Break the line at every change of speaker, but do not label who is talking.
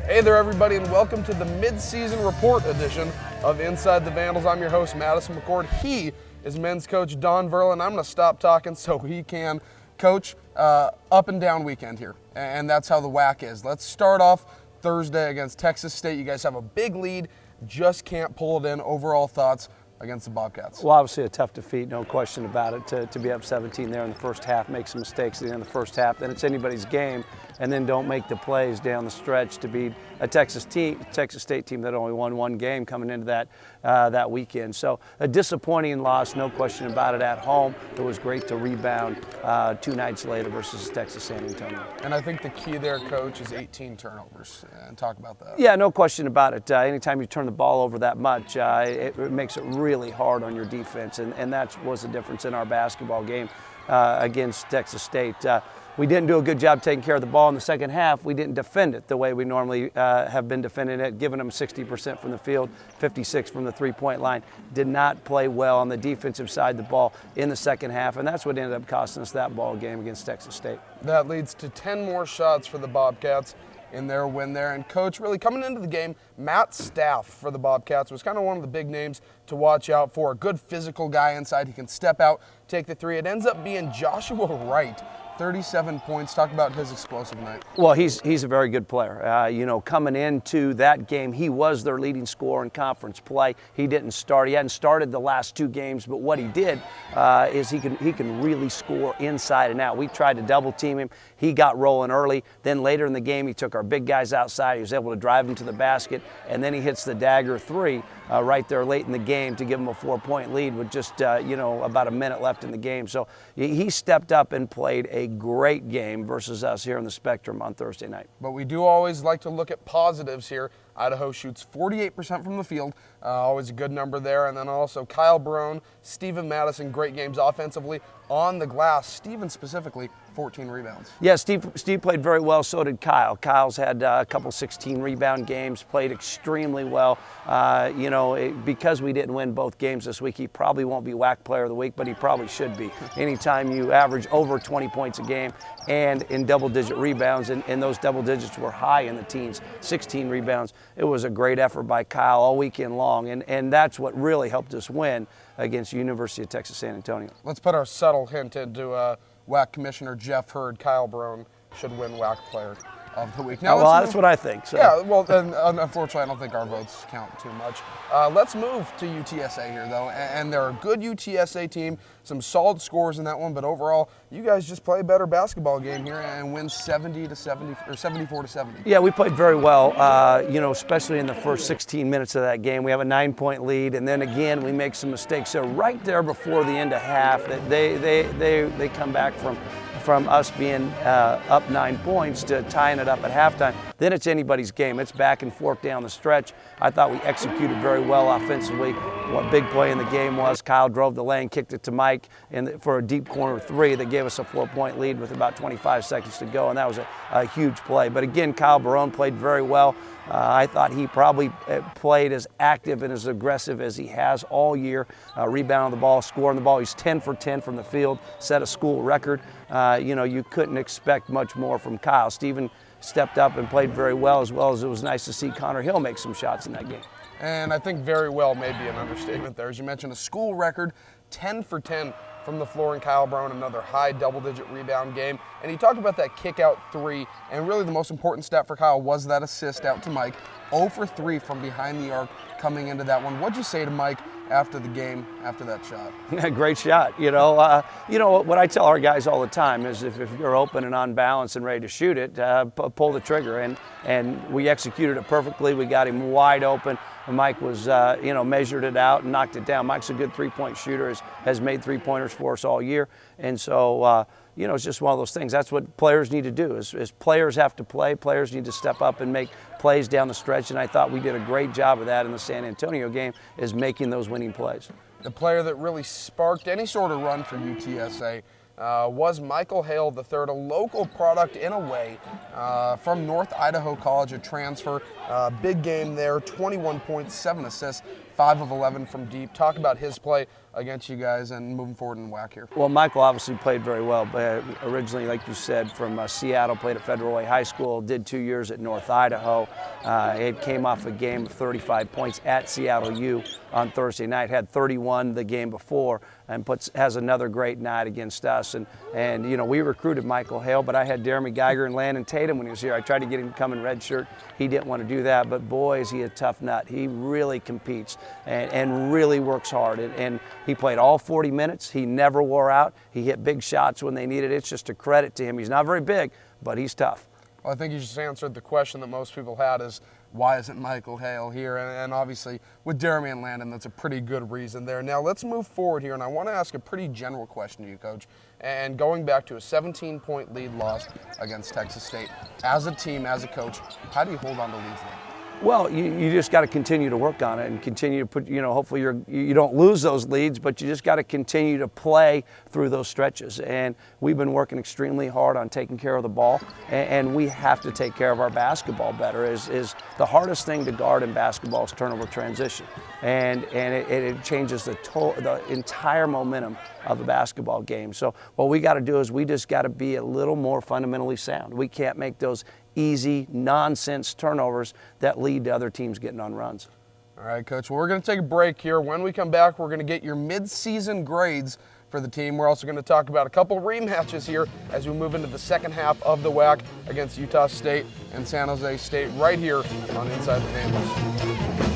Hey there, everybody, and welcome to the mid-season report edition of Inside the Vandals. I'm your host, Madison McCord. He is men's coach Don Verlin. I'm going to stop talking so he can coach up and down weekend here, and that's how the WAC is. Let's start off Thursday against Texas State. You guys have a big lead, just can't pull it in. Overall thoughts against the Bobcats?
Well, obviously a tough defeat, no question about it, to be up 17 there in the first half, make some mistakes at the end of the first half, then it's anybody's game, and then don't make the plays down the stretch to beat a Texas State team that only won one game coming into that weekend. So a disappointing loss, no question about it, at home. It was great to rebound 2 nights later versus Texas San Antonio.
And I think the key there, Coach, is 18 turnovers. And talk about that.
Yeah, no question about it. Anytime you turn the ball over that much, it makes it really hard on your defense, and that was the difference in our basketball game against Texas State. We didn't do a good job taking care of the ball in the second half. We didn't defend it the way we normally have been defending it, giving them 60% from the field, 56% from the three-point line. Did not play well on the defensive side of the ball in the second half, and that's what ended up costing us that ball game against Texas State.
That leads to 10 more shots for the Bobcats in their win there. And Coach, really coming into the game, Matt Staff for the Bobcats was kind of one of the big names to watch out for. A good physical guy inside. He can step out, take the three. It ends up being Joshua Wright. 37 points. Talk about his explosive night.
Well, he's a very good player. Coming into that game, he was their leading scorer in conference play. He didn't start. He hadn't started the last 2 games, but what he did is he can really score inside and out. We tried to double team him. He got rolling early. Then later in the game, he took our big guys outside. He was able to drive them to the basket, and then he hits the dagger 3 right there late in the game to give him a 4-point lead with just about a minute left in the game. So he stepped up and played a great game versus us here in the Spectrum on Thursday night.
But we do always like to look at positives here. Idaho shoots 48% from the field, always a good number there. And then also Kyle Barone, Steven Madison, great games offensively on the glass. Steven specifically, 14 rebounds.
Yeah, Steve played very well, so did Kyle. Kyle's had a couple 16-rebound games, played extremely well. Because we didn't win both games this week, he probably won't be WAC Player of the Week, but he probably should be. Anytime you average over 20 points a game and in double-digit rebounds, and those double digits were high in the teens, 16 rebounds, it was a great effort by Kyle all weekend long, and that's what really helped us win against University of Texas San Antonio.
Let's put our subtle hint into WAC Commissioner Jeff Hurd. Kyle Barone should win WAC Player of the Week.
Now, that's what I think. So.
Yeah, well, and unfortunately, I don't think our votes count too much. Let's move to UTSA here, though, and they're a good UTSA team, some solid scores in that one, but overall, you guys just play a better basketball game here and win 70-70 or 74-70.
Yeah, we played very well, especially in the first 16 minutes of that game. We have a 9-point lead, and then again, we make some mistakes. So right there before the end of half, that they come back from us being up 9 points to tying it up at halftime. Then it's anybody's game. It's back and forth down the stretch. I thought we executed very well offensively. What big play in the game was, Kyle drove the lane, kicked it to Mike for a deep corner 3 that gave us a 4-point lead with about 25 seconds to go, and that was a huge play. But again, Kyle Barone played very well. I thought he probably played as active and as aggressive as he has all year, rebounding the ball, scoring the ball. He's 10 for 10 from the field, set a school record. You couldn't expect much more from Kyle. Steven stepped up and played very well as it was nice to see Connor Hill make some shots in that game.
And I think very well may be an understatement there. As you mentioned, a school record, 10 for 10 from the floor, and Kyle Barone, another high double-digit rebound game. And he talked about that kick-out 3, and really the most important stat for Kyle was that assist out to Mike. 0 for 3 from behind the arc coming into that one. What'd you say to Mike after the game, after that shot?
Great shot. What I tell our guys all the time is if you're open and on balance and ready to shoot it, pull the trigger. And we executed it perfectly. We got him wide open. Mike was, measured it out and knocked it down. Mike's a good 3-point shooter, has made 3-pointers for us all year. And so, it's just one of those things. That's what players need to do is players have to play. Players need to step up and make plays down the stretch. And I thought we did a great job of that in the San Antonio game, is making those winning plays.
The player that really sparked any sort of run for UTSA was Michael Hale III, a local product in a way from North Idaho College, a transfer. Big game there, 21 points, 7 assists, 5 of 11 from deep. Talk about his play against you guys and moving forward in WAC here?
Well, Michael obviously played very well, but originally, like you said, from Seattle, played at Federal Way High School, did 2 years at North Idaho. It came off a game of 35 points at Seattle U on Thursday night, had 31 the game before, and has another great night against us. And you know, we recruited Michael Hale, but I had Jeremy Geiger and Landon Tatum when he was here. I tried to get him to come in red shirt. He didn't want to do that, but boy, is he a tough nut. He really competes and really works hard. And he played all 40 minutes. He never wore out. He hit big shots when they needed it. It's just a credit to him. He's not very big, but he's tough.
Well, I think you just answered the question that most people had is, why isn't Michael Hale here? And obviously, with Jeremy and Landon, that's a pretty good reason there. Now, let's move forward here, and I want to ask a pretty general question to you, Coach. And going back to a 17-point lead loss against Texas State, as a team, as a coach, how do you hold on to leads there?
Well, you just got to continue to work on it and continue to put, you know, hopefully you don't lose those leads, but you just got to continue to play through those stretches. And we've been working extremely hard on taking care of the ball, and we have to take care of our basketball better. Is the hardest thing to guard in basketball is turnover transition, and it changes the entire momentum of the basketball game. So what we got to do is we just got to be a little more fundamentally sound. We can't make those easy, nonsense turnovers that lead to other teams getting on runs.
All right, Coach. Well, we're going to take a break here. When we come back, we're going to get your mid-season grades for the team. We're also going to talk about a couple rematches here as we move into the second half of the WAC against Utah State and San Jose State right here on Inside the Vandals.